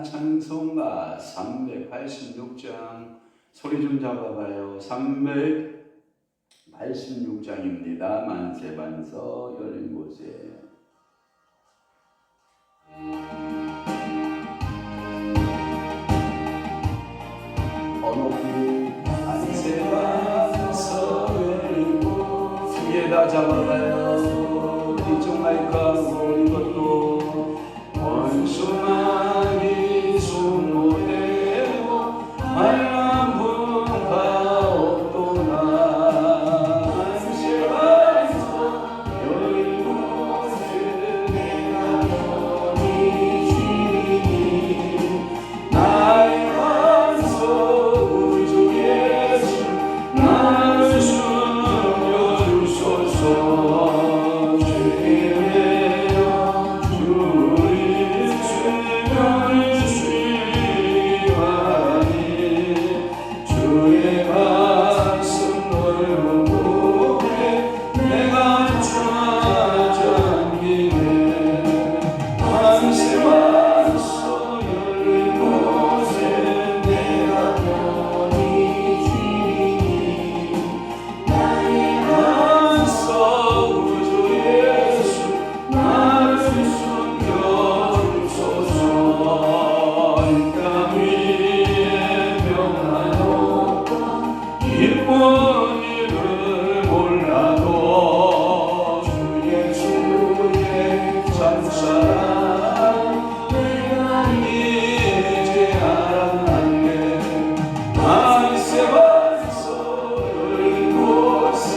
찬송가 386장 소리 좀 잡아봐요. 386장입니다. 만세반서 열린 곳에 만세반서 열린 곳 뒤에 다 잡아봐요. 이쪽 마이크하고 이것도 원수만이 수모되고 말란 분가 없도나 만세반서 열린 곳에 내가 너니 주님 나의 반석 우주 예수 나를 숨겨주소서 주님의 주의 수명을 수임하니 주의 말씀 넓음에 내가 찾아기네 만세반서 열린 곳에 내가 너니 주님 나의 반석 우주 예수 나를 숨겨주소서 이 땅 위에 평안없고 기쁜 일을 몰라도 주 예수의 찬사랑 내가 이제 알았네 만세반서 열린 곳에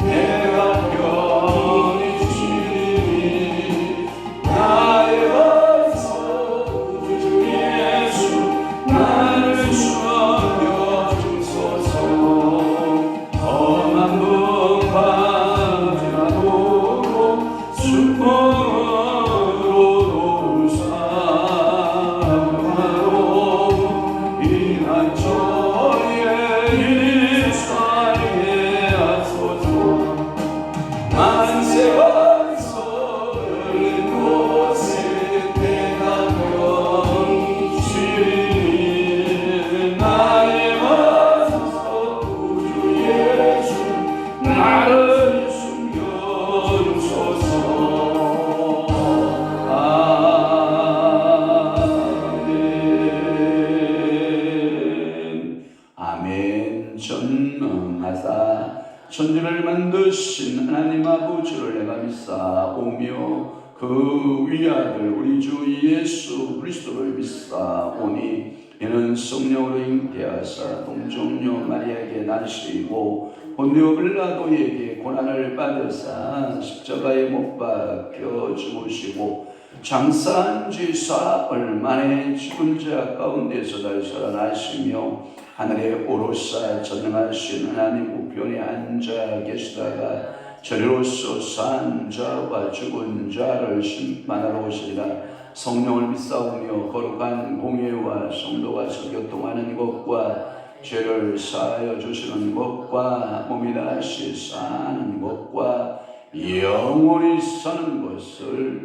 내가 편히 주님 나의 반석 우주 예수 나를 숨겨주소서 험한 분밤지나도 슬픔으로 노사하로 이난초에 일사에 하소서 만세반서 열린 곳에 내가 편히 주님 나의 반석 우주 예수 나를 숨겨주소서 아멘 아멘 전능하사 천지를 만드신 하나님 아버지를 내가 믿사오며 그 위아들 우리 주 예수 그리스도를 믿사오니 이는 성령으로 잉태하사 동정녀 마리아에게 나시고 본디오 빌라도에게 고난을 받으사 십자가에 못 박혀 죽으시고 장사한 지 사흘 만에 죽은 자 가운데서 다시 살아나시며 하늘에 오르사 전능하신 하나님 우편에 앉아 계시다가 저리로서 산 자와 죽은 자를 심판하러 오시리라. 성령을 믿사오며 거룩한 공예와 성도가 교통하는 것과 죄를 사하여 주시는 것과 몸이 다시 사는 것과 영원히 사는 것을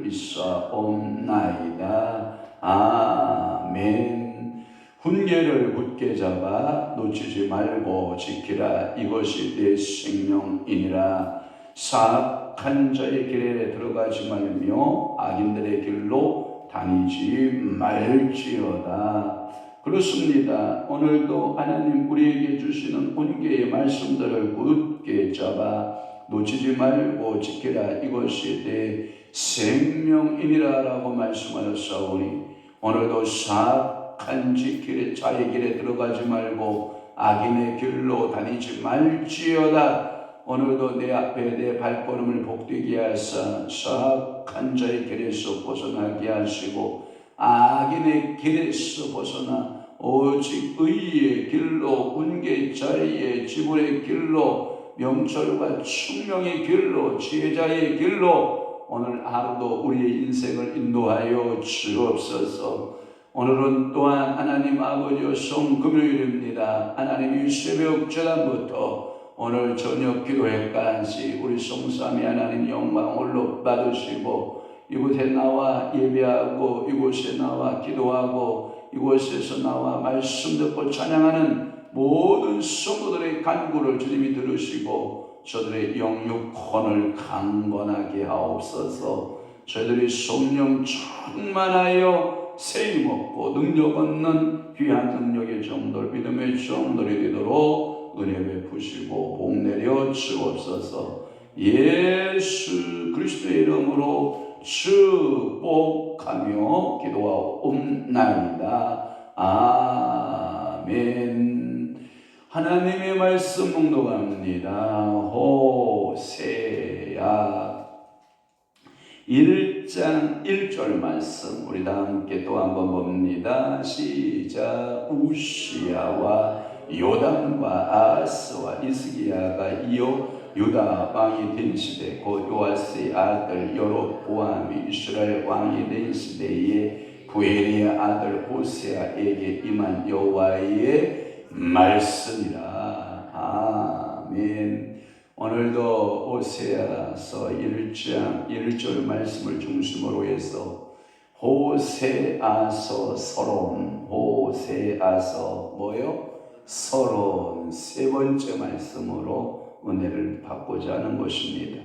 믿사옵나이다. 아멘. 훈계를 굳게 잡아 놓치지 말고 지키라. 이것이 내 생명이니라. 사악한 자의 길에 들어가지 말며 악인들의 길로 다니지 말지어다. 그렇습니다. 오늘도 하나님 우리에게 주시는 훈계의 말씀들을 굳게 잡아 놓치지 말고 지키라. 이것이 내 생명이니라 라고 말씀하셨사오니 오늘도 사악한 자의 길에 들어가지 말고 악인의 길로 다니지 말지어다. 오늘도 내 앞에 내 발걸음을 복되게 하사 사악한 자의 길에서 벗어나게 하시고 악인의 길에서 벗어나 오직 의의 길로 훈계자의 지불의 길로 명철과 충명의 길로 지혜자의 길로 오늘 하루도 우리의 인생을 인도하여 주옵소서. 오늘은 또한 하나님 아버지의 성금요일입니다. 하나님 이 새벽 전부터 오늘 저녁 기도회까지 우리 송삼이 하나님 영광 홀로 받으시고 이곳에 나와 예배하고 이곳에 나와 기도하고 이곳에서 나와 말씀 듣고 찬양하는 모든 성도들의 간구를 주님이 들으시고 저들의 영육혼을 강건하게 하옵소서. 저희들이 성령 충만하여 세임 얻고 능력 얻는 귀한 능력의 정도를 믿음의 정도를 되도록 은혜 베푸시고 복 내려 주옵소서. 예수 그리스도의 이름으로 축복하며 기도하옵나이다. 아멘. 하나님의 말씀 묵독합니다. 호세아 1장 1절 말씀 우리 다 함께 또 한번 봅니다. 시작. 우시야와 요담과 아스와 이스기야가 이어 유다 왕이 된 시대 곧 요아스의 아들 여로보암이 이스라엘 왕이 된 시대에 부엘리의 아들 호세아에게 임한 여호와의 말씀이라. 아멘. 오늘도 호세아서 1장 1절 말씀을 중심으로 해서 호세아서 서론, 호세아서 뭐요? 서론 세 번째 말씀으로 은혜를 받고자 하는 것입니다.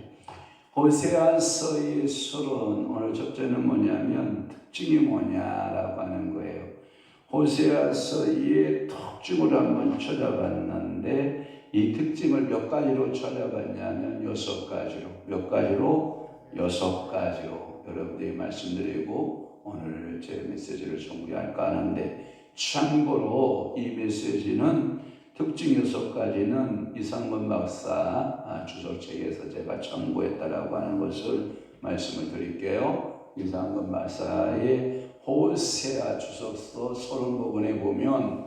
호세아서의 서론 오늘 첫째는 뭐냐면 특징이 뭐냐라고 하는 거예요. 호세아서의 특징을 한번 찾아봤는데 이 특징을 몇 가지로 찾아봤냐면 6가지로. 몇 가지로? 6가지로 여러분들이 말씀드리고 오늘 제 메시지를 정리할까 하는데, 참고로 이 메시지는 특징 6가지는 이상건 박사 주석책에서 제가 참고했다라고 하는 것을 말씀을 드릴게요. 이상건 박사의 호세아 주석서 서론 부분에 보면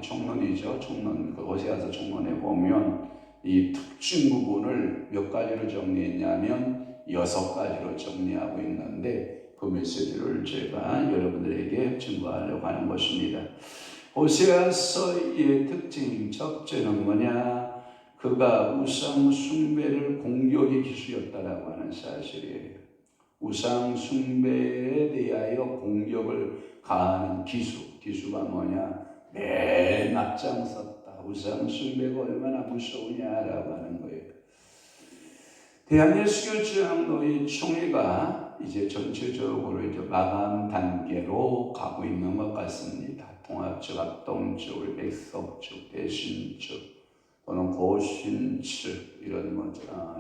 총론이죠. 총론, 그 호세아서 총론에 보면 이 특징 부분을 몇 가지로 정리했냐면 6가지로 정리하고 있는데 그 메시지를 제가 여러분들에게 증거하려고 하는 것입니다. 호세아서의 특징 첫째는 뭐냐? 그가 우상 숭배를 공격의 기수였다라고 하는 사실이에요. 우상 숭배에 대하여 공격을 가하는 기수가 뭐냐? 맨 앞장섰다. 우상 숭배가 얼마나 무서우냐라고 하는 거예요. 대한예수교장로회 총회가 이제 전체적으로 이제 마감 단계로 가고 있는 것 같습니다. 통합 측, 합동 측, 우리 백석 측, 대신 측, 또는 고신 측 이런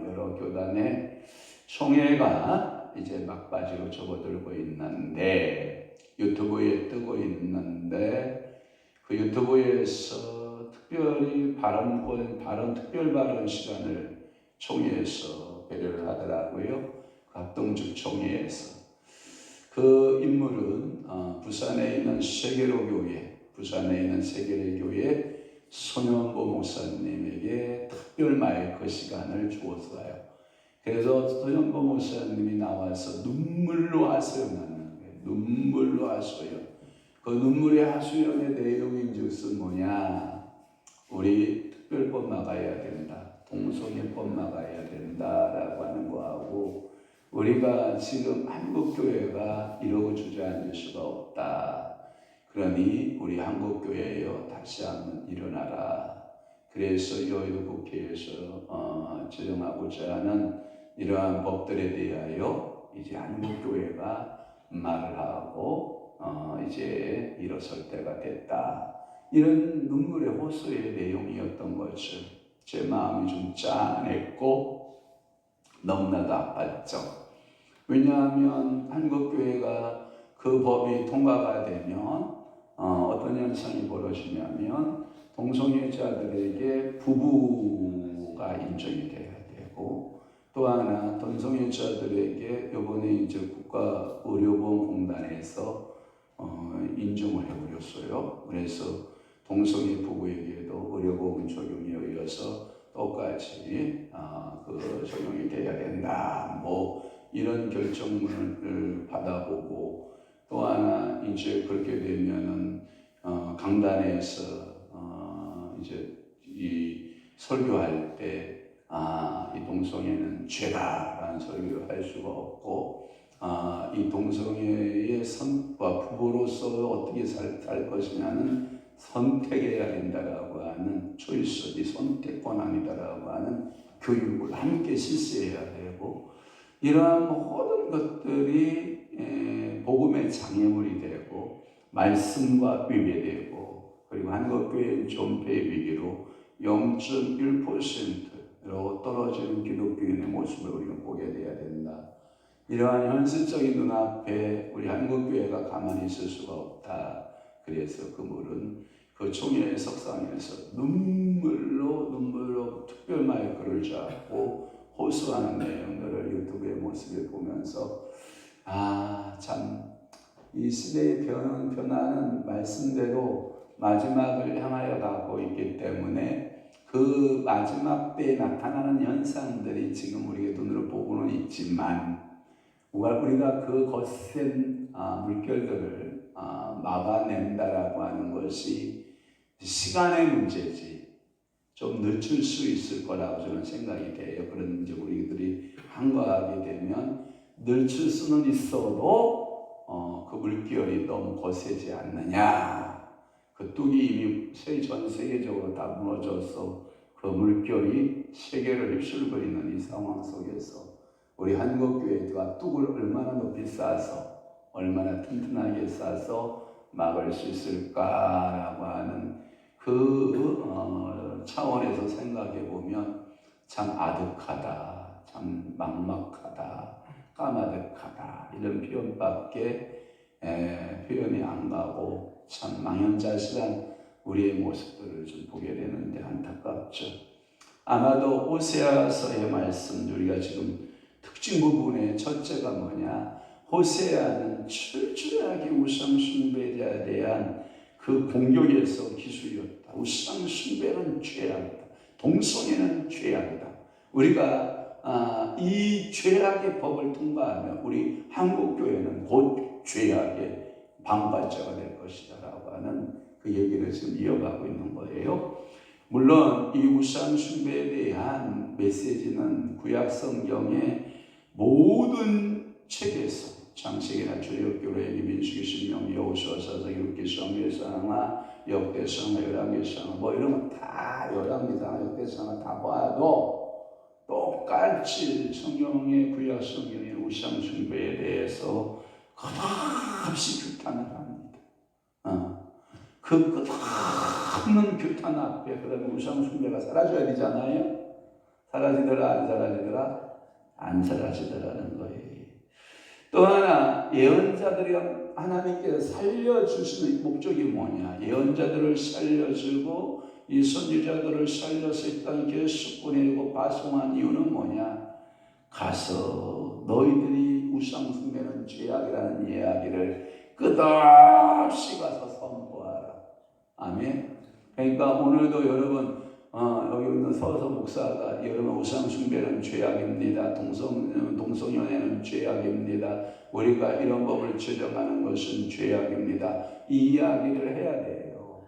여러 교단의 총회가 이제 막바지로 접어들고 있는데 유튜브에 뜨고 있는데 그 유튜브에서 특별히 특별 발언 시간을 총회에서 배려를 하더라고요. 합동적 총회에서. 그 인물은 부산에 있는 세계로 교회 손현보 목사님에게 특별 마이크 시간을 주었어요. 그래서 손현보 목사님이 나와서 눈물로 하소연하는 거예요. 눈물로 하소연. 그 눈물의 하소연의 내용인즉슨 뭐냐? 우리 특별법 막아야 된다. 동성애법 막아야 된다라고 하는 거하고, 우리가 지금 한국교회가 이러고 주저앉을 수가 없다. 그러니 우리 한국교회여 다시 한번 일어나라. 그래서 여의도 국회에서 제정하고자 하는 이러한 법들에 대하여 이제 한국교회가 말을 하고 이제 일어설 때가 됐다. 이런 눈물의 호소의 내용이었던 것을 제 마음이 좀 짠했고 너무나도 아팠죠. 왜냐하면 한국교회가 그 법이 통과가 되면 어떤 현상이 벌어지냐면 동성애자들에게 부부가 인정이 돼야 되고, 또 하나 동성애자들에게 이번에 이제 국가의료보험공단에서 인정을 해버렸어요. 그래서 동성애 부부에게도 의료보험 적용에 의해서 똑같이 그 적용이 돼야 된다. 뭐 이런 결정문을 받아보고, 또 하나 이제 그렇게 되면은 강단에서 이제 이 설교할 때 이 동성애는 죄다라는 소리를 할 수가 없고 이 동성애의 선과 부부로서 어떻게 살 것이냐는 선택해야 된다라고 하는 초이스, 이 선택권 아니다라고 하는 교육을 함께 실시해야 되고 이러한 모든 것들이 복음의 장애물이 되고 말씀과 위배되고 그리고 한국교회의 존폐의 위기로 0.1%로 떨어지는 기독교인의 모습을 우리는 보게 돼야 된다. 이러한 현실적인 눈앞에 우리 한국교회가 가만히 있을 수가 없다. 그래서 그물은 그 총회의 석상에서 눈물로 특별 마이크를 잡고 호소하는 내용들을 유튜브의 모습을 보면서 참 이 시대의 변화는 말씀대로 마지막을 향하여 가고 있기 때문에 그 마지막 때에 나타나는 현상들이 지금 우리의 눈으로 보고는 있지만 우리가 그 거센 물결들을 막아낸다라고 하는 것이 시간의 문제지 좀 늦출 수 있을 거라고 저는 생각이 돼요. 그런 이제 우리들이 한가하게 되면 늦출 수는 있어도 그 물결이 너무 거세지 않느냐. 그 뚝이 이미 전 세계적으로 다 무너져서 그 물결이 세계를 휩쓸고 있는 이 상황 속에서 우리 한국교회가 뚝을 얼마나 높이 쌓아서 얼마나 튼튼하게 쌓아서 막을 수 있을까라고 하는 그 차원에서 생각해 보면 참 아득하다, 참 막막하다, 까마득하다 이런 표현밖에 표현이 안 가고 참 망연자실한 우리의 모습들을 좀 보게 되는데 안타깝죠. 아마도 호세아서의 말씀 우리가 지금 특징 부분의 첫째가 뭐냐? 호세아는 철저하게 우상 숭배자에 대한 그 공격에서 기술이었다. 우상 숭배는 죄악이다. 동성애는 죄악이다. 우리가 이 죄악의 법을 통과하면 우리 한국교회는 곧 죄악의 방관자가 될 것이다 라고 하는 그 얘기를 지금 이어가고 있는 거예요. 물론 이 우상 숭배에 대한 메시지는 구약 성경의 모든 책에서 창세기나 출애굽기, 민수기, 신명기, 여호수아, 사사기, 룻기, 사무엘상, 역대상, 열왕기상 뭐 이런 거 다 열왕기상, 역대상 다 봐도 똑같이 성경의 구약 성경의 우상 숭배에 대해서 끝없이 규탄을 합니다. 그 끝없는 규탄 앞에 그러면 우상 숭배가 사라져야 되잖아요. 사라지더라 안 사라지더라? 안 사라지더라는 거예요. 또 하나 예언자들이 하나님께서 살려주시는 목적이 뭐냐? 예언자들을 살려주고 이 선지자들을 살려서 이 땅에 계속 보내고 파송한 이유는 뭐냐? 가서 너희들이 우상 숭배는 죄악이라는 이야기를 끝없이 가서 선포하라. 아멘. 그러니까 오늘도 여러분 여기 있는 서서 목사가 여러분 우상 숭배는 죄악입니다. 동성연애는 죄악입니다. 우리가 이런 법을 제정하는 것은 죄악입니다. 이 이야기를 해야 돼요.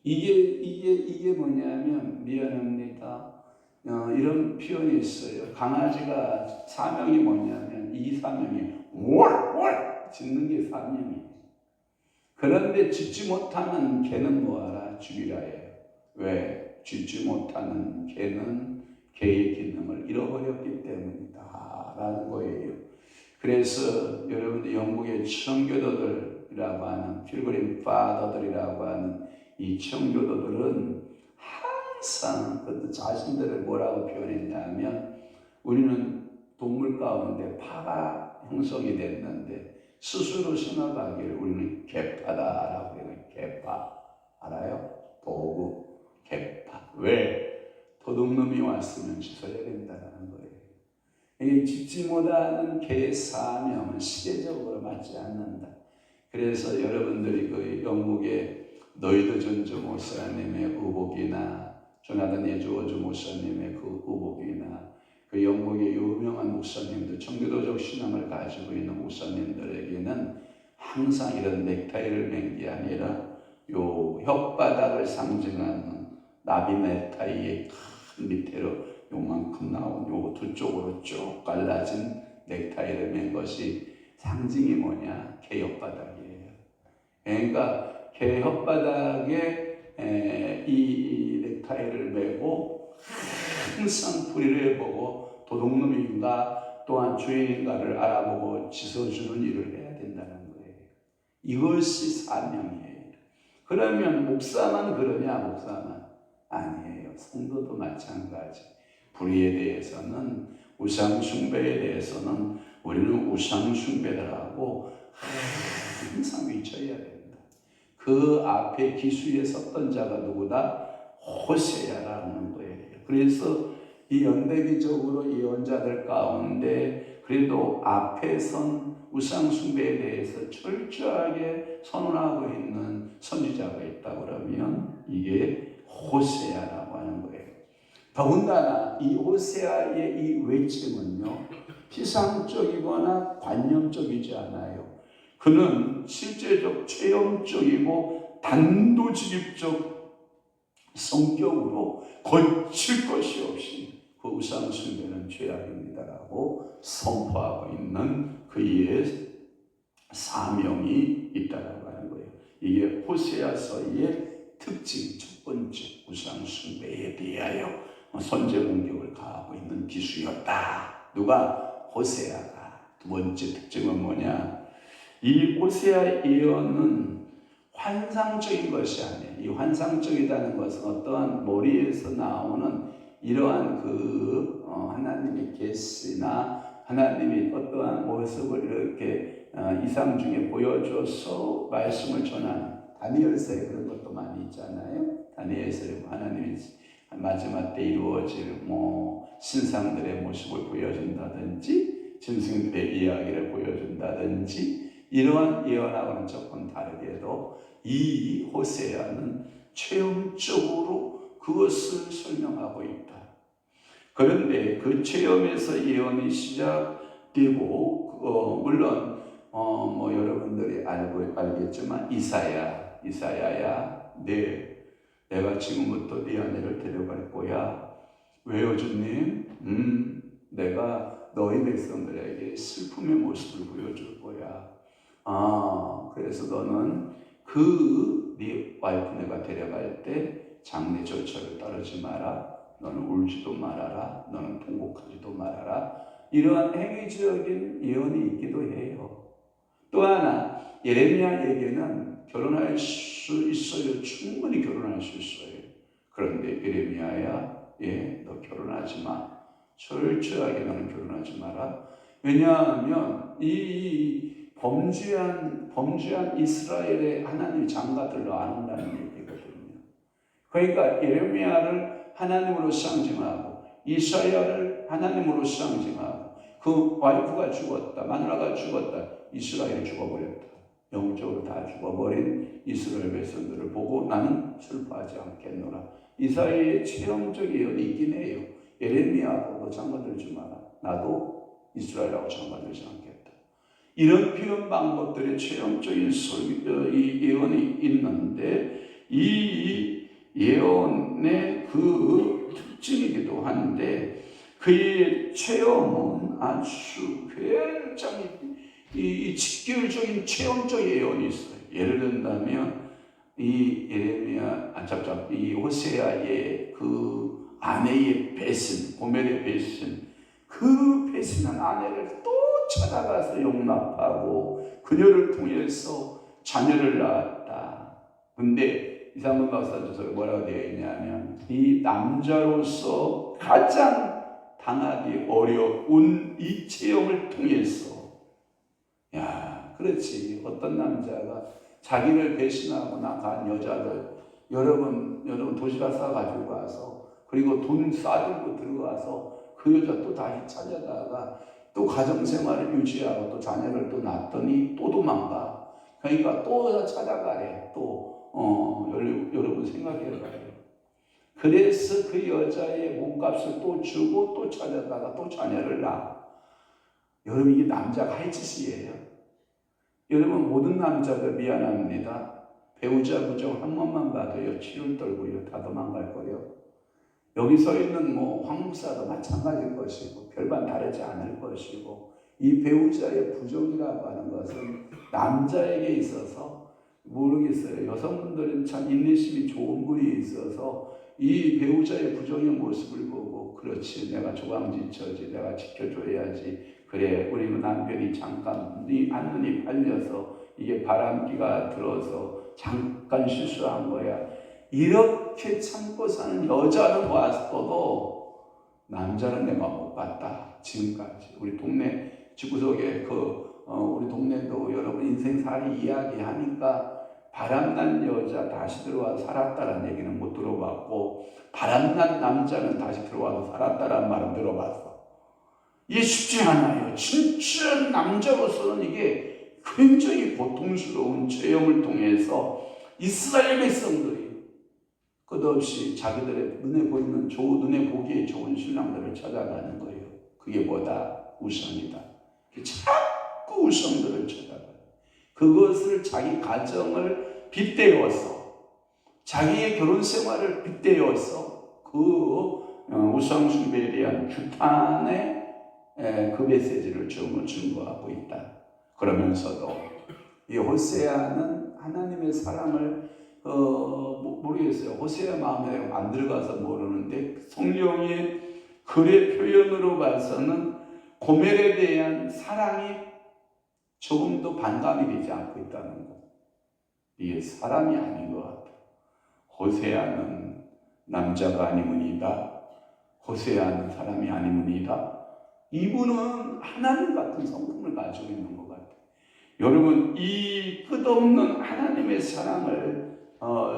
이게 뭐냐면 미안합니다. 이런 표현이 있어요. 강아지가 사명이 뭐냐면 이 사명이 월 짖는 게 사명이에요. 그런데 짖지 못하는 개는 뭐하라? 죽이라 해요. 왜? 짖지 못하는 개는 개의 기능을 잃어버렸기 때문이다 라는 거예요. 그래서 여러분들 영국의 청교도들이라고 하는 필그림 파더들이라고 하는 이 청교도들은 항상 그 자신들을 뭐라고 표현했냐면 우리는 동물 가운데 파가 형성이 됐는데 스스로 생각하기를 우리는 개파다라고 해요. 개파 알아요? 도구 개파. 왜? 도둑놈이 왔으면 짖어야 된다는 거예요. 이 짖지 못하는 개의 사명은 시대적으로 맞지 않는다. 그래서 여러분들이 그 영국의 노이드 존즈 목사님의 의복이나 조나단 에즈워즈 목사님의 그 의복이나 그 영국의 유명한 목사님들, 청교도적 신앙을 가지고 있는 목사님들에게는 항상 이런 넥타이를 맨 게 아니라 요 혓바닥을 상징하는 나비 넥타이의 큰 밑으로 요만큼 나온 요 두 쪽으로 쭉 갈라진 넥타이를 맨 것이 상징이 뭐냐? 개 혓바닥이에요. 그러니까 개 혓바닥에 이 넥타이를 메고 항상 풀이를 해보고 도둑놈인가 또한 주인인가를 알아보고 짖어주는 일을 해야 된다는 거예요. 이것이 사명이에요. 그러면 목사만 그러냐? 목사만 아니에요. 성도도 마찬가지. 불의에 대해서는, 우상 숭배에 대해서는 우리는 우상 숭배를 하고 항상 위쳐야 된다. 그 앞에 기수에 섰던 자가 누구다? 호세아라는 거예요. 그래서 이 연대기적으로 예언자들 가운데 그래도 앞에 선 우상 숭배에 대해서 철저하게 선언하고 있는 선지자가 있다 그러면 이게 호세아라고 하는 거예요. 더군다나 이 호세아의 이 외침은요, 피상적이거나 관념적이지 않아요. 그는 실제적 체험적이고 단도직입적 성격으로 거칠 것이 없이 그 우상 숭배는 죄악입니다라고 선포하고 있는 그의 사명이 있다라고 하는 거예요. 이게 호세아서의 특징, 첫 번째 우상 숭배에 대하여 선제 공격을 가하고 있는 기수였다. 누가? 호세아가. 두 번째 특징은 뭐냐? 이 호세아 예언은 환상적인 것이 아니에요. 이 환상적이라는 것은 어떠한 머리에서 나오는 이러한 하나님의 계시나 하나님이 어떠한 모습을 이렇게 이상 중에 보여줘서 말씀을 전하는, 다니엘서에 그런 것도 많이 있잖아요. 다니엘서에 하나님이 마지막 때 이루어질 신상들의 모습을 보여준다든지 짐승들의 이야기를 보여준다든지 이러한 예언하고는 조금 다르게도 이 호세아는 체험적으로 그것을 설명하고 있다. 그런데 그 체험에서 예언이 시작되고 물론 여러분들이 알겠지만 이사야야 내가 지금부터 네 아내를 데려갈 거야. 왜요 주님? 내가 너희 백성들에게 슬픔의 모습을 보여줄 거야. 그래서 너는 네 와이프 내가 데려갈 때 장례 절차를 따르지 마라. 너는 울지도 말아라. 너는 통곡하지도 말아라. 이러한 행위적인 예언이 있기도 해요. 또 하나 예레미야에게는 결혼할 수 있어요. 충분히 결혼할 수 있어요. 그런데 예레미야야, 너 결혼하지 마. 철저하게 너는 결혼하지 마라. 왜냐하면 이 범죄한 이스라엘의 하나님 장가들로 안 온다는 얘기거든요. 그러니까 예레미야를 하나님으로 상징하고 이사야를 하나님으로 상징하고 그 와이프가 죽었다, 마누라가 죽었다, 이스라엘이 죽어버렸다. 영적으로 다 죽어버린 이스라엘 백성들을 보고 나는 슬퍼하지 않겠노라. 이사야의 체험적 예언이 있긴 해요. 예레미야하고 너 장가들지 마라. 나도 이스라엘하고 장가들지 않겠다. 이런 표현 방법들의 체험적인 이 예언이 있는데 이 예언의 그 특징이기도 한데 그의 체험은 아주 굉장히 이 직결적인 체험적 예언이 있어요. 예를 든다면 이 이 호세아의 그 아내의 배신, 고멜의 배신, 그 배신한 아내를 또 찾아가서 용납하고 그녀를 통해서 자녀를 낳았다. 근데 이상문 박사저서에 뭐라고 되어 있냐면 이 남자로서 가장 당하기 어려운 이 체험을 통해서 그렇지. 어떤 남자가 자기를 배신하고 나간 여자들 여러분 도시락 싸가지고 가서 그리고 돈 싸들고 들어가서 그 여자 또 다시 찾아다가 또 가정생활을 유지하고 또 자녀를 또 낳더니 또 도망가. 그러니까 또 찾아가래. 여러분 생각해봐요. 그래서 그 여자의 몸값을 또 주고 또 찾아다가 또 자녀를 낳아. 여러분 이게 남자가 할 짓이에요. 여러분 모든 남자들 미안합니다. 배우자 부정 한 번만 봐도요 치를 떨고요 다 도망갈 거예요. 여기 서 있는 뭐 황목사도 마찬가지일 것이고 별반 다르지 않을 것이고, 이 배우자의 부정이라고 하는 것은 남자에게 있어서 모르겠어요. 여성분들은 참 인내심이 좋은 분이 있어서 이 배우자의 부정의 모습을 보고, 그렇지, 내가 조강지처지, 내가 지켜줘야지, 그래 우리 남편이 잠깐 네 한눈이 팔려서 이게 바람기가 들어서 잠깐 실수한 거야, 이렇게 참고 사는 여자는 봤어도 남자는 내가 못 봤다. 지금까지 우리 동네 집구석에 우리 동네도 여러분 인생살이 이야기하니까 바람난 여자 다시 들어와 살았다라는 얘기는 못 들어봤고, 바람난 남자는 다시 들어와서 살았다라는 말은 들어봤어. 이게 쉽지 않아요. 진짜 남자로서는 이게 굉장히 고통스러운 체험을 통해서 이스라엘 백성들이 끝없이 자기들의 눈에 보기에 좋은 신랑들을 찾아가는 거예요. 그게 뭐다? 우상이다. 자꾸 우상들을 찾아가요. 그것을 자기 가정을 빗대어서, 자기의 결혼 생활을 빗대어서 우상 숭배에 대한 규탄의 그 메시지를 증거하고 있다. 그러면서도 이 호세아는 하나님의 사랑을 모르겠어요. 호세아 마음에 안 들어가서 모르는데 성령의 글의 표현으로 봐서는 고멜에 대한 사랑이 조금도 반감이 되지 않고 있다는 것. 이게 사람이 아닌 것 같아. 호세아는 남자가 아니므이다. 호세아는 사람이 아니므이다. 이분은 하나님 같은 성품을 가지고 있는 것 같아. 여러분, 이 끝없는 하나님의 사랑을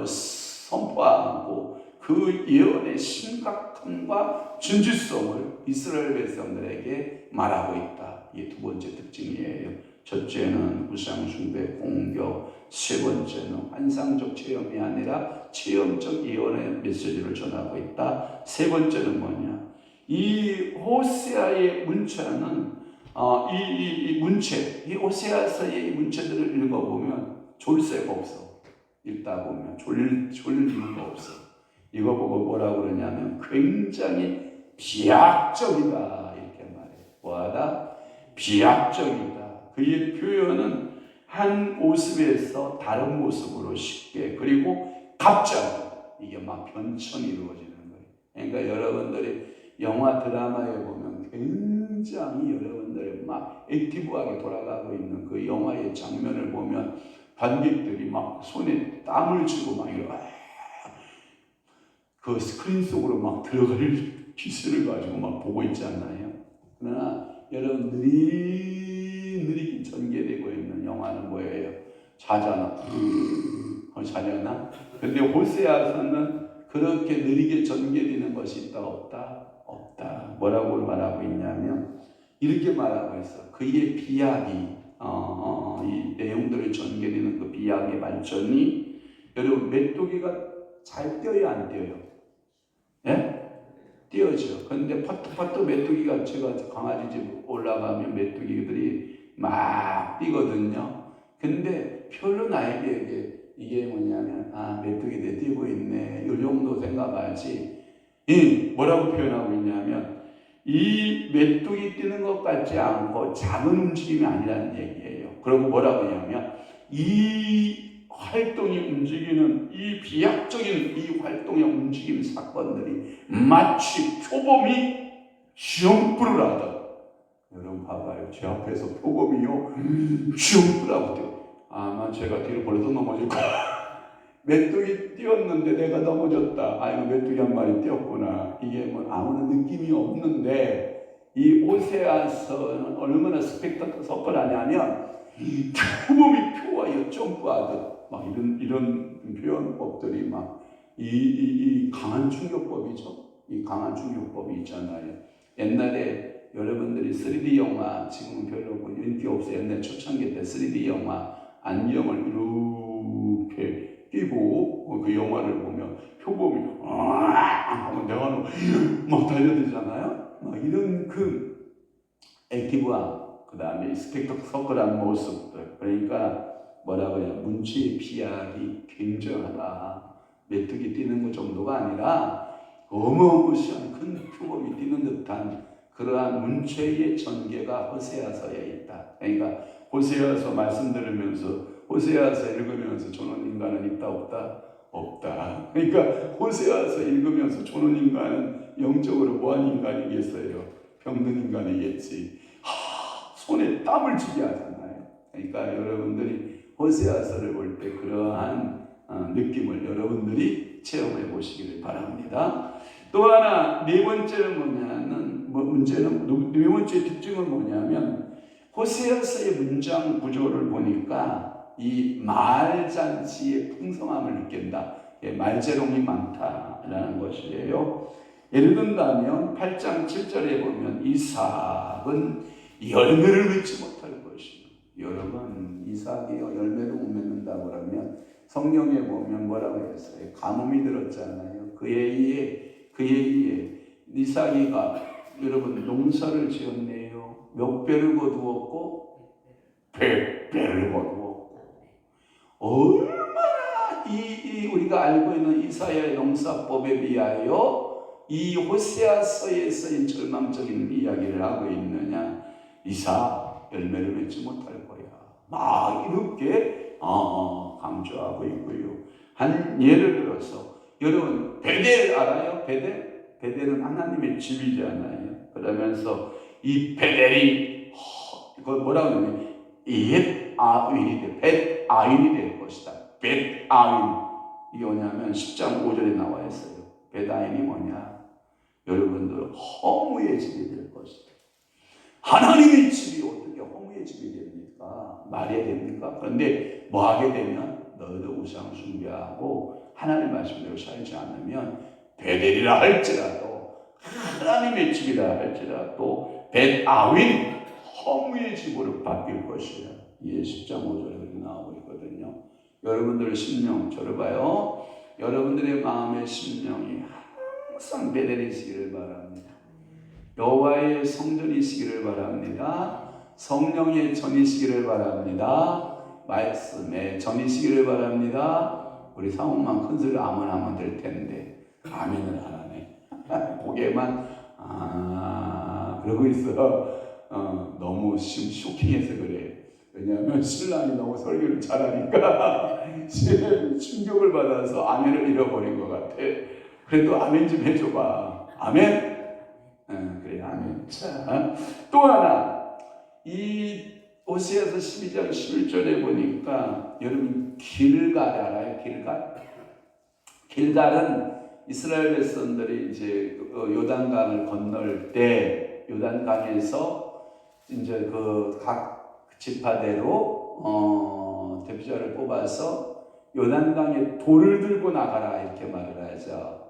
선포하고 그 예언의 심각함과 진실성을 이스라엘 백성들에게 말하고 있다. 이게 두 번째 특징이에요. 첫째는 우상 숭배, 공격. 세 번째는 환상적 체험이 아니라 체험적 예언의 메시지를 전하고 있다. 세 번째는 뭐냐? 이 호세아의 문체는 이 호세아서의 이 문체들을 읽어보면 졸 새가 없어. 읽다 보면 졸릴 이유가 없어. 이거 보고 뭐라고 그러냐면 굉장히 비약적이다 이렇게 말해. 뭐하다? 비약적이다. 그의 표현은 한 모습에서 다른 모습으로 쉽게, 그리고 갑자기 이게 막 변천이 이루어지는 거예요. 그러니까 여러분들이 영화 드라마에 보면 굉장히 여러분들이 막 액티브하게 돌아가고 있는 그 영화의 장면을 보면 관객들이 막 손에 땀을 쥐고 막 이러고 그 스크린 속으로 막 들어갈 기세를 가지고 막 보고 있지 않나요? 그러나 여러분 느리게 전개되고 있는 영화는 뭐예요? 자잖아. 자잖아. 근데 호세아서는 그렇게 느리게 전개되는 것이 있다 없다? 없다. 뭐라고 말하고 있냐면 이렇게 말하고 있어. 그의 비약이 이 내용들을 전개되는 그 비약의 발전이, 여러분 메뚜기가 잘 뛰어요 안 뛰어요? 예? 뛰어죠. 근데 퍼뜩퍼뜩 메뚜기가, 제가 강아지 집 올라가면 메뚜기들이 막 뛰거든요. 근데 별로 나에게 이게 뭐냐면 메뚜기들 뛰고 있네 이 정도 생각하지, 뭐라고 표현하고 있냐면 이 메뚜기 뛰는 것 같지 않고 작은 움직임이 아니라는 얘기예요. 그리고 뭐라고 하냐면 이 활동이 움직이는 이 비약적인 이 활동의 움직임 사건들이 마치 표범이 시험불을 하다. 여러분 봐봐요. 제 앞에서 표범이요 시험불하고 뛰어. 아마 제가 뒤로 벌써 넘어질 거야. 메뚜기 뛰었는데 내가 넘어졌다. 이거 메뚜기 한 마리 뛰었구나. 이게 뭐 아무런 느낌이 없는데 이 오세아서는 얼마나 스펙타클하냐면 표범이 표와 점프하듯 막 이런 표현법들이 막 이 강한 충격법이죠. 이 강한 충격법이 있잖아요. 옛날에 여러분들이 3D 영화, 지금은 별로 인기 없어요. 옛날 초창기 때 3D 영화 안경을 이렇게 끼고 그 영화를 보면 표범이 하면 내가 막 달려들잖아요. 막 이런 그 액티브한, 그 다음에 스펙터클한 모습들. 그러니까 뭐라고 해요? 문체의 비약이 굉장하다. 메뚜기 뛰는 것 정도가 아니라 어마무시한 큰 표범이 뛰는 듯한 그러한 문체의 전개가 호세아서에 있다. 그러니까 호세아서 말씀 들으면서, 호세아서 읽으면서 저는 인간은 있다 없다? 없다. 그러니까 호세아서 읽으면서 저는 인간은 영적으로 뭐한 인간이겠어요? 병든 인간이겠지. 손에 땀을 쥐게 하잖아요. 그러니까 여러분들이 호세아서를 볼 때 그러한 느낌을 여러분들이 체험해 보시기를 바랍니다. 또 하나 네 번째는 뭐냐면 네 번째 특징은 뭐냐면 호세아서의 문장 구조를 보니까 이 말잔치의 풍성함을 느낀다. 말재롱이 많다라는 것이에요. 예를 든다면 8장 7절에 보면 이삭은 열매를 맺지 못할 것이요. 여러분 이삭이 열매를 못 맺는다고 그러면 성경에 보면 뭐라고 했어요? 가뭄이 들었잖아요. 그에 의해 이삭이가 여러분 농사를 지었네요. 몇 배를 거두었고 100배를 거두었고 얼마나 우리가 알고 있는 이사야의 농사법에 비하여 이 호세아서에 쓰인 절망적인 이야기를 하고 있느냐. 이삭 열매를 맺지 못할 거야. 막 이렇게 강조하고 있고요. 한 예를 들어서 여러분 베델 알아요? 베델은 하나님의 집이잖아요. 그러면서 이 베델이 그걸 뭐라고 하냐면 벳아윈이 될 것이다. 벳아윈 이게 뭐냐면 10장 5절에 나와 있어요. 벳아윈이 뭐냐? 여러분들 허무의 집이 될 것이다. 하나님의 집이 어떻게 허무의 집이 됩니까? 말해야 됩니까? 그런데 뭐 하게 되면 너희도 우상 숭배하고 하나님 말씀대로 살지 않으면 베델이라 할지라도 하나님의 집이라 할지라도 벳아윈 허무의 집으로 바뀔 것이야. 이게 10장 5절에 그렇게 나오고 있거든요. 여러분들의 심령 들어봐요. 여러분들의 마음의 심령이 항상 베델이시기를 바랍니다. 여호와의 성전이시기를 바랍니다. 성령의 전이시기를 바랍니다. 말씀의 전이시기를 바랍니다. 우리 사모만 큰 소리로 아멘 하면 될 텐데 아멘을 안 하네. 고개만 그러고 있어. 너무 쇼킹해서 그래. 왜냐하면 신랑이 너무 설교를 잘하니까 충격을 받아서 아멘을 잃어버린 것 같아. 그래도 아멘 좀 해줘봐. 아멘. 그래 아멘. 자, 또 하나 이 호세아서 12장 11절에 보니까 여러분 길갈 알아요? 길갈은 이스라엘 백성들이 이제 요단강을 건널 때 요단강에서 이제 그 각 지파대로 대표자를 뽑아서 요단강에 돌을 들고 나가라 이렇게 말을 하죠.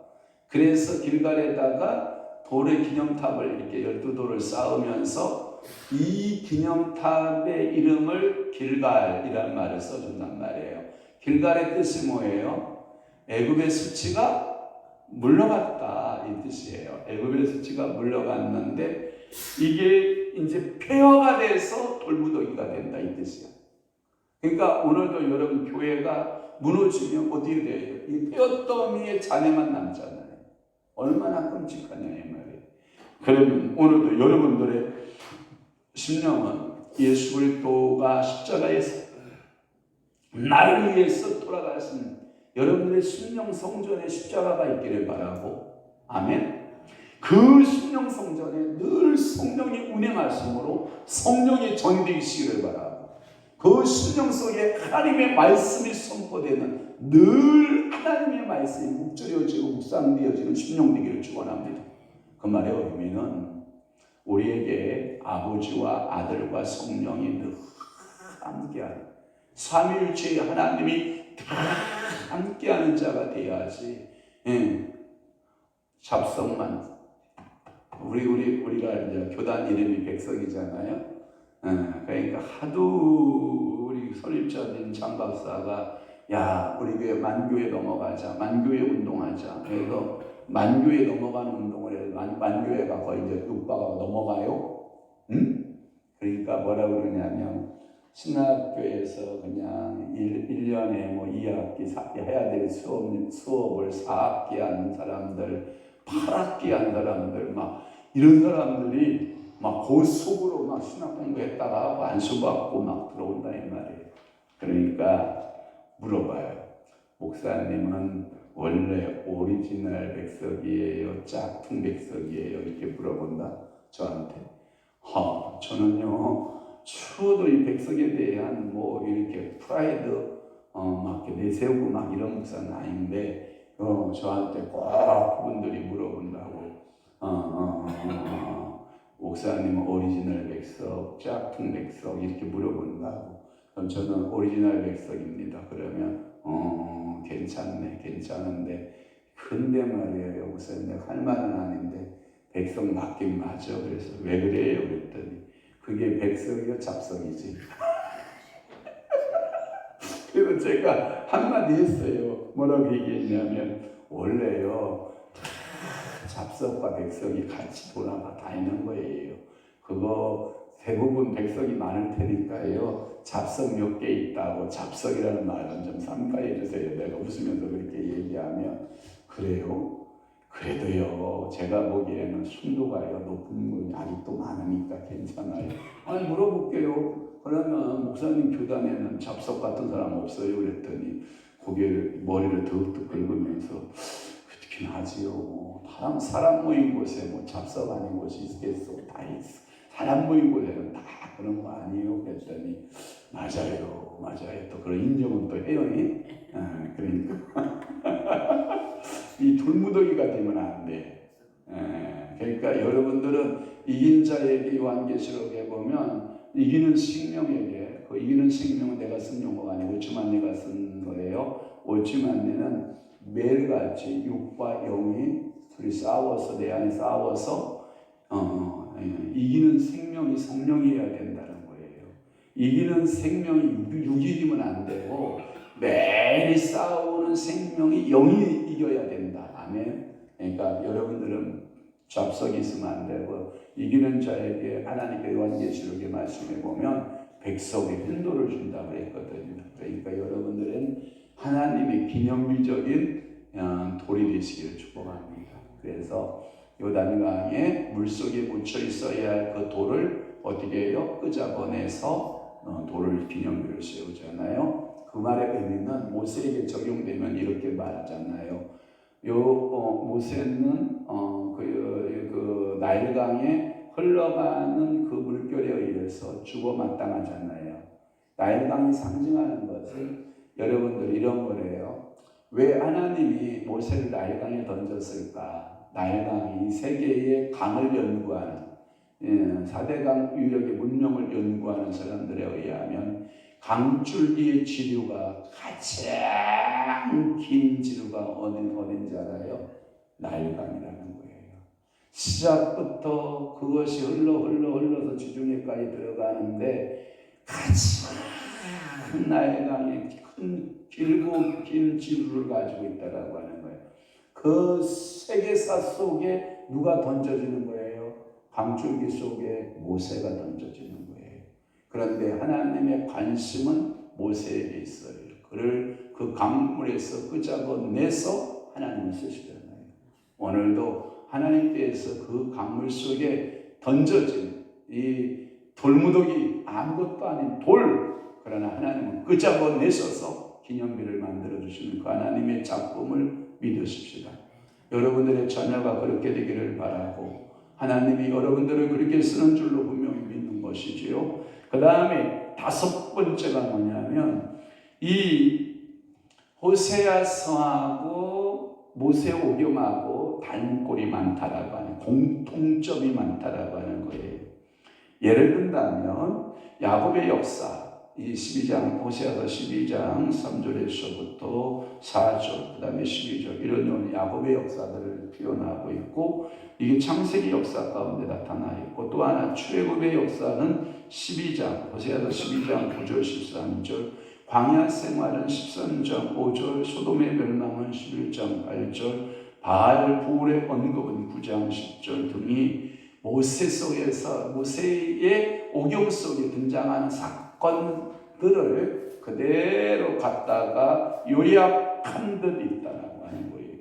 그래서 길갈에다가 돌의 기념탑을 이렇게 12돌을 쌓으면서 이 기념탑의 이름을 길갈이라는 말을 써준단 말이에요. 길갈의 뜻이 뭐예요? 애굽의 수치가 물러갔다 이 뜻이에요. 애굽의 수치가 물러갔는데 이게 이제 폐허가 돼서 돌무더기가 된다 이 뜻이야. 그러니까 오늘도 여러분 교회가 무너지면 어떻게 돼요? 이 폐허더미의 잔해만 남잖아요. 얼마나 끔찍하냐 이 말이에요. 그러면 오늘도 여러분들의 심령은 예수 그리스도가 십자가에서 나를 위해서 돌아가신 여러분들의 심령 성전에 십자가가 있기를 바라고 아멘. 그 심령 성전에 늘 성령이 운행하심으로 성령이 전되시기를 바라고 그 심령 속에 하나님의 말씀이 선포되는 늘 하나님의 말씀이 묵절여지고 묵상되어지는 심령 되기를 축원합니다. 그 말의 의미는 우리에게 아버지와 아들과 성령이 늘 함께하는 삼위일체의 하나님이 다 함께하는 자가 돼야지. 잡성만 우리가 이제 교단 이름이 백석이잖아요. 그러니까 하도 우리 설립자인 장박사가 야 우리 교회 만교회 넘어가자, 만교회 운동하자. 그래서 만교회 넘어가는 운동을 해서 만교회가 거의 이제 육바가 넘어가요. 그러니까 뭐라고 그러냐면 신학교에서 그냥 1년에 뭐 2학기 해야 될 수업을 4학기 하는 사람들 파랗기한 사람들, 막 이런 사람들이 막 그 속으로 막 신학 공부했다가 안수받고 막 들어온다 이 말이에요. 그러니까 물어봐요. 목사님은 원래 오리지널 백석이에요? 짝퉁 백석이에요? 이렇게 물어본다 저한테. 저는요 추워도 이 백석에 대한 뭐 이렇게 프라이드 막 이렇게 내세우고 막 이런 목사는 아닌데 저한테 꼭 그분들이 물어본다고. 목사님은 오리지널 백석, 짝퉁 백석 이렇게 물어본다고. 그럼 저는 오리지널 백석입니다. 그러면 괜찮은데 근데 말이에요 목사님, 내가 할 말은 아닌데 백석 맞긴 맞아. 그래서 왜 그래요? 그랬더니 그게 백석이요 잡석이지. 그래서 제가 한마디 했어요. 뭐라고 얘기했냐면 원래요 잡석과 백석이 같이 돌아가 다니는 거예요. 그거 대부분 백석이 많을 테니까요 잡석 몇 개 있다고 잡석이라는 말은 좀 삼가해 주세요. 내가 웃으면서 그렇게 얘기하면 그래요? 그래도요 제가 보기에는 순도가요 높은 분이 아직도 많으니까 괜찮아요. 아니 물어볼게요. 그러면 목사님 교단에는 잡석 같은 사람 없어요? 그랬더니 고개를 머리를 더욱더 긁으면서 그렇긴 하지요. 사람 모인 곳에 뭐 잡석 아닌 곳이 있겠어? 다 있어. 사람 모인 곳에는 다 그런 거 아니에요? 그랬더니 맞아요. 또 그런 인정은 또 해요. 그러니까 이 돌무더기가 되면 안 돼. 그러니까 여러분들은 이긴 자에게 요한계시록에 보면 이기는 생명에게, 그 이기는 생명은 내가 쓴 용어가 아니고 오츠만네가 쓴 거예요. 오츠만네는 매일같이 육과 영이 둘이 싸워서 내 안에 싸워서 이기는 생명이 성령이어야 된다는 거예요. 이기는 생명이 육이면 안 되고 매일 싸우는 생명이 영이 이겨야 된다. 아멘. 그러니까 여러분들은 잡석이 있으면 안 되고 이기는 자에게 하나님께 요한계시록의 말씀에 보면 백석의 흰돌을 준다고 했거든요. 그러니까 여러분들은 하나님의 기념비적인 돌이 되시기를 축복합니다. 그래서 요단강에 물속에 묻혀 있어야 할 그 돌을 어떻게 해요? 끄잡아내서 돌을 기념비를 세우잖아요. 그 말의 의미는 모세에게 적용되면 이렇게 말하잖아요. 모세는 그 나일강에 흘러가는 그 물결에 의해서 죽어 마땅하잖아요. 나일강이 상징하는 것은 여러분들 이런 거래요. 왜 하나님이 모세를 나일강에 던졌을까? 나일강이 세계의 강을 연구하는 4대강 유역의 문명을 연구하는 사람들에 의하면 강줄기의 지류가 가장 긴 지류가 어딘지 알아요? 나일강이라는 거예요. 시작부터 그것이 흘러서 지중해까지 들어가는데 가장 나일강의 길고 긴 지류를 가지고 있다라고 하는 거예요. 그 세계사 속에 누가 던져지는 거예요? 강줄기 속에 모세가 던져지는 거예요. 그런데 하나님의 관심은 모세에게 있어요. 그를 그 강물에서 끄잡아내서 하나님을 쓰시잖아요. 오늘도 하나님께서 그 강물 속에 던져진 이 돌무더기 아무것도 아닌 돌, 그러나 하나님은 끄잡아내셔서 기념비를 만들어주시는 그 하나님의 작품을 믿으십시다. 여러분들의 자녀가 그렇게 되기를 바라고 하나님이 여러분들을 그렇게 쓰는 줄로 분명히 믿는 것이지요. 그 다음에 5번째가 뭐냐면 이 호세아서하고 모세오경하고 닮은 꼴이 많다라고 하는 공통점이 많다라고 하는 거예요. 예를 든다면 야곱의 역사 이 12장 호세아서 12장 3절에서부터 4절 그 다음에 12절 이런 야곱의 역사들을 표현하고 있고 이게 창세기 역사 가운데 나타나 있고 또 하나 출애굽의 역사는 12장 호세아서 12장 9절 13절 광야 생활은 13장 5절 소돔의 멸망은 11장 8절 바알 부울의 언급은 9장 10절 등이 모세 속에서 모세의 오경 속에 등장하는 사건들을 그대로 갖다가 요약한 듯 있다라고 하는 거예요.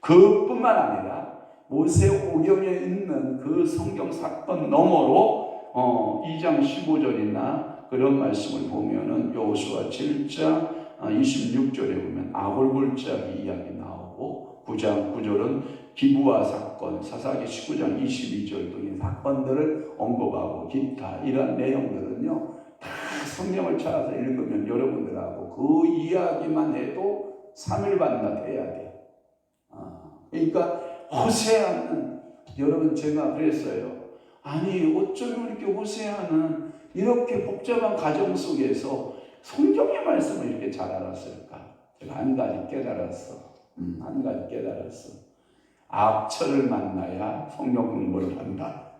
그뿐만 아니라 모세오경에 있는 그 성경 사건 너머로 2장 15절이나 그런 말씀을 보면은 여호수아 7장 26절에 보면 아골골짜기 이야기 나오고 9장 9절은 기브아 사건, 사사기 19장 22절 등의 사건들을 언급하고 기타 이런 내용들은요 다 성경을 찾아서 읽으면 여러분들하고 그 이야기만 해도 3일 반나 돼야 돼요. 그러니까 호세아는 여러분 제가 그랬어요. 아니 어쩌면 이렇게 호세아는 이렇게 복잡한 가정 속에서 성경의 말씀을 이렇게 잘 알았을까? 제가 한 가지 깨달았어. 한 가지 깨달았어. 악처를 만나야 성경 공부를 한다.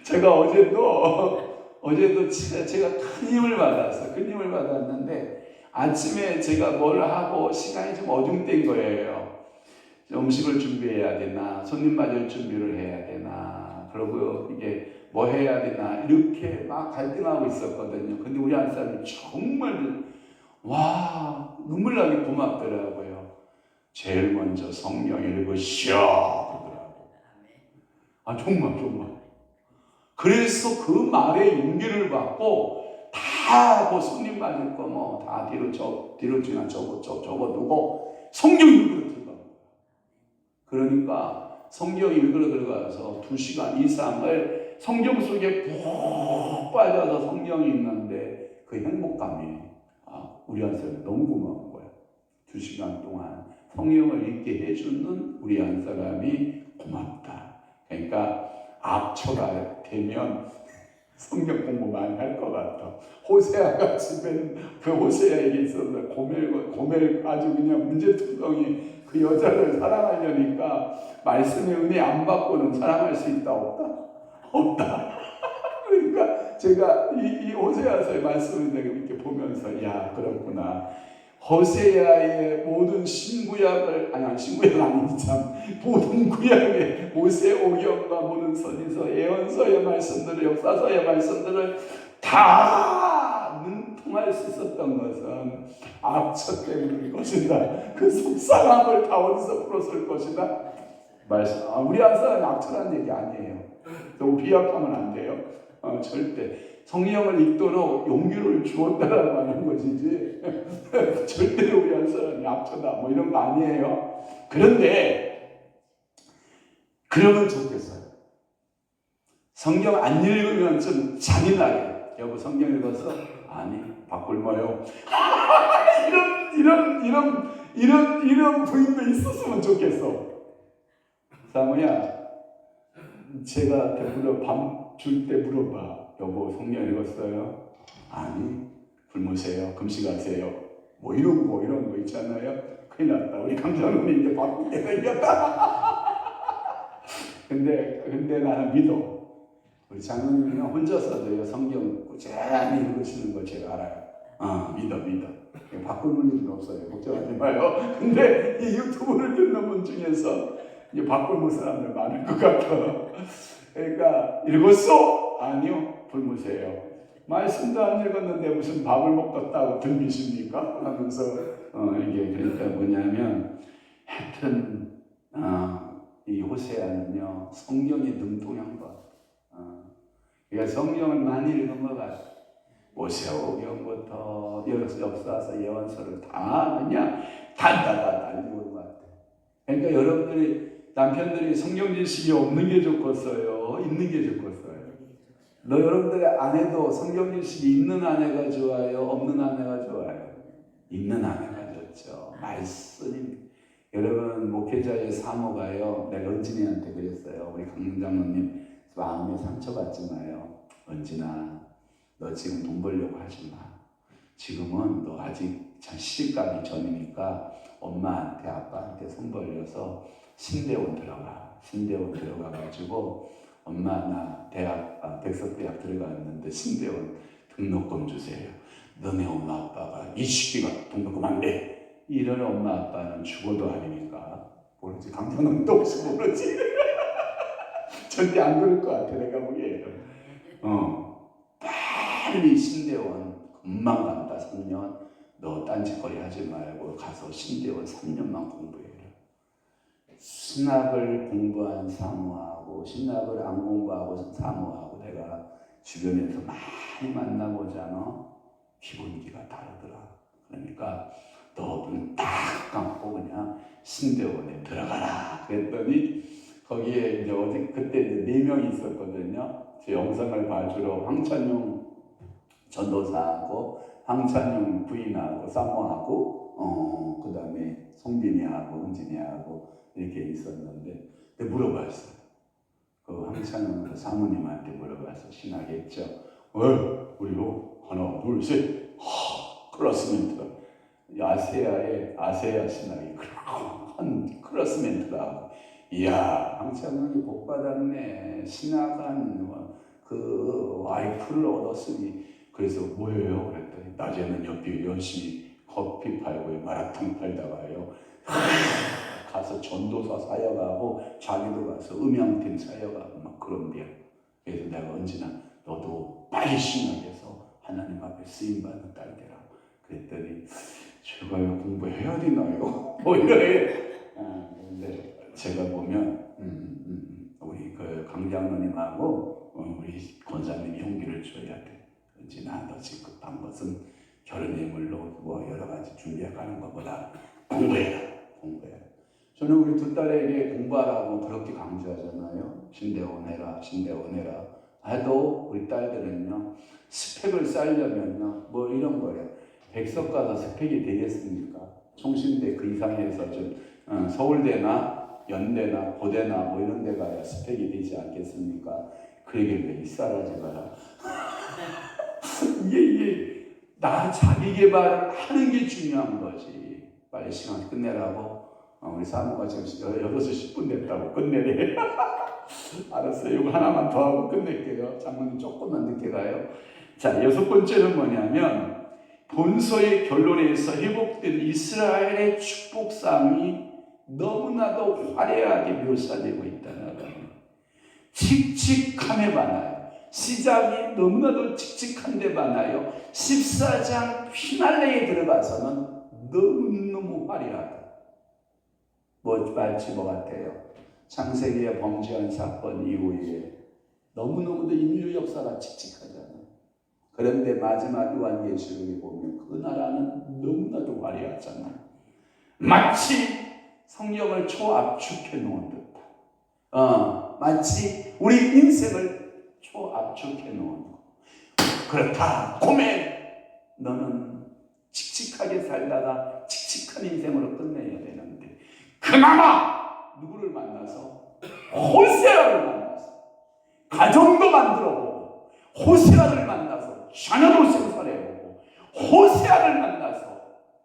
제가 어제도 제가 큰 힘을 받았어. 큰 힘을 받았는데 아침에 제가 뭘 하고 시간이 좀 어중된 거예요. 음식을 준비해야 되나, 손님 맞을 준비를 해야 되나, 그리고 이게 뭐 해야 되나 이렇게 막 갈등하고 있었거든요. 근데 우리 한 사람이 정말 눈물 나게 고맙더라고요. 제일 먼저 성경 읽으시오 그러더라고. 정말. 그래서 그 말에 용기를 받고 다 손님 맞을 거 뭐 다 뒤로 지나 접어두고 성경 읽으러 들어가. 그러니까 성경 읽으러 들어가서 2시간 이상을 성경 속에 푹 빠져서 성경이 있는데 그 행복감이 우리 한 사람이 너무 고마운 거야. 2시간 동안 성경을 읽게 해주는 우리 한 사람이 고맙다. 그러니까 악초가 되면 성경 공부 많이 할 것 같아. 호세아가 집에는 그 호세아에게 있어서 고멜 아주 그냥 문제투성이 그 여자를 사랑하려니까 말씀의 은혜 안 받고는 사랑할 수 있다 없다. 그러니까 제가 이 호세아서의 말씀을 내가 이렇게 보면서 그렇구나. 호세아의 모든 신구약을 모든 구약의 모세오경과 모든 선지서, 예언서의 말씀들을, 역사서의 말씀들을 다 능통할 수 있었던 것은 악처 때문일 것이다. 그 속상함을 다 어디서 풀었을 것이다. 말씀. 우리 한 사람이 악처라는 얘기 아니에요. 너무 비약하면 안 돼요. 절대. 성경을 읽도록 용기를 주었다라고 하는 것이지 절대로 우리 한 사람이 악처다 뭐 이런 거 아니에요. 그런데 그러면 좋겠어요. 성경 안 읽으면 좀 잔인하게 여보 성경 읽었어? 아니 바꿀머요. 이런 부인도 있었으면 좋겠어. 사모야 제가 밤 줄 때 물어봐. 여보 성경 읽었어요? 아니 굶으세요. 금식하세요. 뭐 이런 거 있잖아요. 큰일 났다. 우리 강장로님 이제 바꾸게 생겼다. 근데 나는 믿어. 우리 장로님은 혼자서도 성경 꾸준히 읽으시는 거 제가 알아요. 믿어. 바꾸는 일은 없어요. 걱정하지 마요. 근데 이 유튜브를 듣는 분 중에서 이제 바꾸는 사람들 많을 것 같아. 그러니까 읽었어? 아니요. 굶으세요. 말씀도 안 읽었는데 무슨 밥을 먹었다고 굶기십니까? 하면서 이게 그러니까 뭐냐면 하여튼 이 호세아는요 성경에 능통한 것. 그러니까 성경을 많이 읽은 것 같아. 모세오경부터 역사서 예언서를 다 그냥 다 읽은 것 같아. 그러니까 여러분들이 남편들이 성경 지식이 없는 게 좋겠어요? 있는 게 좋겠어요? 여러분들의 아내도 성경 지식이 있는 아내가 좋아요? 없는 아내가 좋아요? 있는 아내가 좋죠. 말씀이. 여러분 목회자의 사모가요. 내가 은진이한테 그랬어요. 우리 강장로님 마음에 상처받지 마요. 은진아 너 지금 돈 벌려고 하지 마. 지금은 너 아직 시집 가기 전이니까 엄마한테 아빠한테 손 벌려서 신대원 들어가가지고 엄마 나 백석대학 들어갔는데 신대원 등록금 주세요. 너네 엄마 아빠가 이 시기가 등록금 안 돼. 이런 엄마 아빠는 죽어도 아니니까. 모르지. 강사는 혹시 모르지. 절대 안 그럴 것 같아 내가 보기에. 빨리 신대원 금방 간다. 3년, 너 딴짓거리 하지 말고 가서 신대원 3년만 공부해라. 신학을 공부한 사모하고 신학을 안 공부하고 사모하고 내가 주변에서 많이 만나보잖아. 기본기가 다르더라. 그러니까 너는 딱 감고 그냥 신대원에 들어가라. 그랬더니 거기에 이제 어디 그때 이제 4명이 있었거든요. 제 영상을 봐주러 황찬용 전도사하고 황찬용 부인하고 사모하고 그 다음에 송빈이하고 은진이하고 이렇게 있었는데 근데 물어봤어요. 그 황찬용 사모님한테 물어봐서 신학했죠. 우리로 하나 둘 셋 클래스멘트다. 아세아 신학이 큰 클래스멘트다. 이야, 황찬용이 복 받았네. 신학한 그 와이프를 얻었으니. 그래서 뭐예요? 그랬더니 낮에는 옆에 열심히 커피 팔고 마라탕 팔다가요. 가서 전도사 사역하고 자기도 가서 음향팀 사역하고 막 그런데요. 그래서 내가 언제나 너도 빨리 신학해서 하나님 앞에 쓰임받는 딸 되라. 그랬더니 제가 공부해야 되나요? 뭐 이래. 근데 제가 보면 우리 그 강장로님하고 우리 권사님이 용기를 줘야 돼. 언제나 너 지금 급한 것은 결혼 예물로 뭐 여러 가지 준비해가는 것보다 공부해라. 저는 우리 두 딸에게 공부하라고 그렇게 강조하잖아요. 신대원 해라. 해도 우리 딸들은요, 스펙을 쌓으려면요, 뭐 이런 거예요. 백석 가서 스펙이 되겠습니까? 총신대 그 이상에서 좀 서울대나 연대나 고대나 뭐 이런 데 가야 스펙이 되지 않겠습니까? 그 얘기를 일살하지 마라. 이게 나 자기 개발하는 게 중요한 거지. 빨리 시간 끝내라고. 우리 사모가 지금 8시 10분 됐다고 끝내래. 알았어요. 이거 하나만 더 하고 끝낼게요. 장모님 조금만 늦게 가요. 자, 6번째는 뭐냐면 본서의 결론에서 회복된 이스라엘의 축복상이 너무나도 화려하게 묘사되고 있다는 거예요. 칙칙함에 반하여 시작이 너무나도 칙칙한데 반하여 14장 피날레에 들어가서는 너무너무 화려하다. 마치 뭐 같아요? 창세기의 범죄한 사건 이후에 너무너무도 인류 역사가 칙칙하잖아요. 그런데 마지막 요한계시록에 보면 그 나라는 너무나도 화려하잖아요. 마치 성령을 초압축해 놓은 듯한 마치 우리 인생을 초압축해 놓은 것. 그렇다. 고멘. 너는 칙칙하게 살다가 칙칙한 인생으로 끝내야 되는데 그나마 누구를 만나서 호세아를 만나서 가정도 만들어보고 호세아를 만나서 자녀도 생산해보고 호세아를 만나서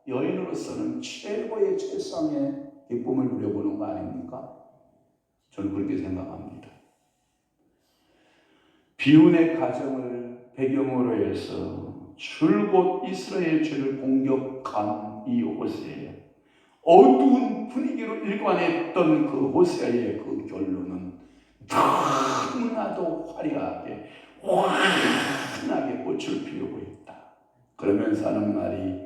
여인으로서는 최고의 최상의 기쁨을 누려보는 거 아닙니까? 저는 그렇게 생각합니다. 비운의 가정을 배경으로 해서 줄곧 이스라엘 죄를 공격한 이 호세아, 어두운 분위기로 일관했던 그 호세아의 그 결론은 너무나도 화려하게 환하게 꽃을 피우고 있다. 그러면서 하는 말이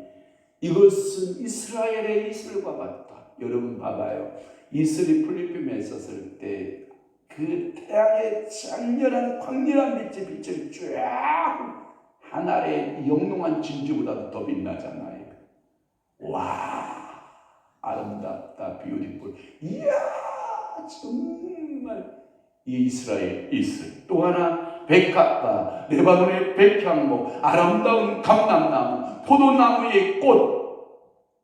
이것은 이스라엘의 이슬과 같다. 여러분 봐봐요. 이슬이 필리핀에 있었을 때 그 태양의 장렬한 광렬한 빛을 쫙 하늘의 영롱한 진주보다도 더 빛나잖아요. 와, 아름답다, 뷰티풀. 이야, 정말 이 이스라엘 이슬. 또 하나 백합과 레바논의 백향목, 아름다운 감람나무, 포도나무의 꽃,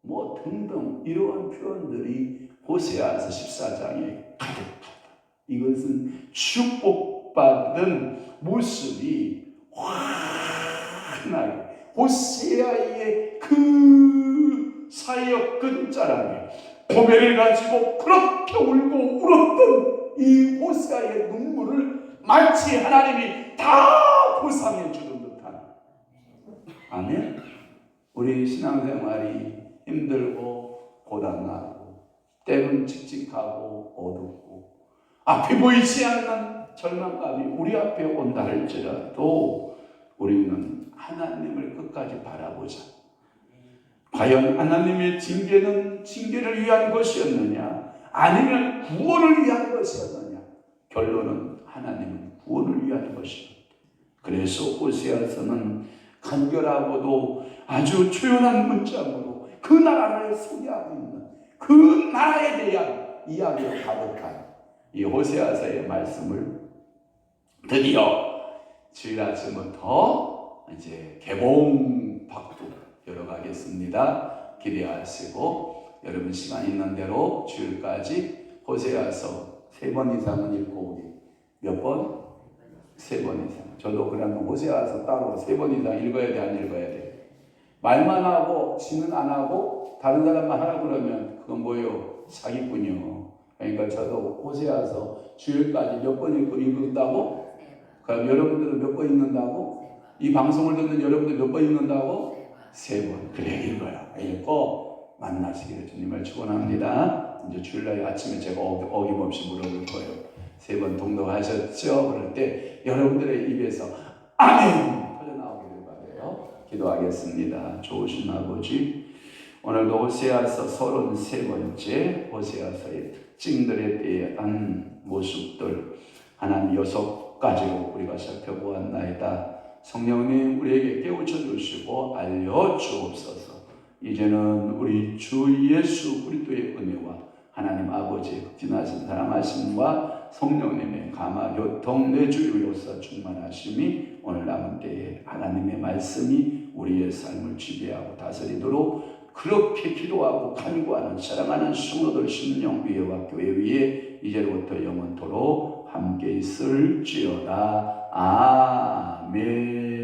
뭐 등등 이러한 표현들이 호세아서 14장에 가득하다. 이것은 축복받은 모습이 환하게 호세아의 그 사역 끝자락에 고개를 가지고 그렇게 울고 울었던 이 호세아의 눈물을 마치 하나님이 다 보상해 주는 듯한. 아멘. 우리 신앙생활이 힘들고 고단하고 때론 칙칙하고 어둡고 앞이 보이지 않는 절망감이 우리 앞에 온다 할지라도 우리는 하나님을 끝까지 바라보자. 과연 하나님의 징계는 징계를 위한 것이었느냐, 아니면 구원을 위한 것이었느냐? 결론은 하나님은 구원을 위한 것이었다. 그래서 호세아서는 간결하고도 아주 초연한 문장으로 그 나라를 소개하고 있는, 그 나라에 대한 이야기가 가득한 이 호세아서의 말씀을 드디어 주일 아침부터 이제 개봉박두 열어가겠습니다. 기대하시고 여러분 시간 있는 대로 주일까지 호세아서 3번 이상은 읽고 오기. 몇 번? 3번 이상. 저도 그냥 호세아서 따로 3번 이상 읽어야 돼, 안 읽어야 돼? 말만 하고 지는 안 하고 다른 사람만 하라고 그러면 그건 뭐예요? 사기꾼이요. 그러니까 저도 호세아서 주일까지 몇 번 읽는다고? 그럼 여러분들은 몇 번 읽는다고? 이 방송을 듣는 여러분들 몇 번 읽는다고? 3번. 그래 읽어요. 읽고 만나시기를 주님을 축원합니다. 이제 주일날 아침에 제가 어김없이 물어볼 거예요. 3번 동독하셨죠? 그럴 때 여러분들의 입에서 아멘 터져나오기를 바라요. 기도하겠습니다. 좋으신 아버지, 오늘도 호세아서 33번째 호세아서의 특징들에 대한 모습들 하나님 6가지로 우리가 살펴보았나이다. 성령님 우리에게 깨우쳐 주시고 알려주옵소서. 이제는 우리 주 예수 그리스도의 은혜와 하나님 아버지의 극진하신 사랑하심과 성령님의 감화 교통 내주로서 충만하심이 오늘 남은 때에 하나님의 말씀이 우리의 삶을 지배하고 다스리도록 그렇게 기도하고 간구하는 사랑하는 성도들 심령 위에와 교회 위에 이제로부터 영원토록 함께 있을지어다. 아멘.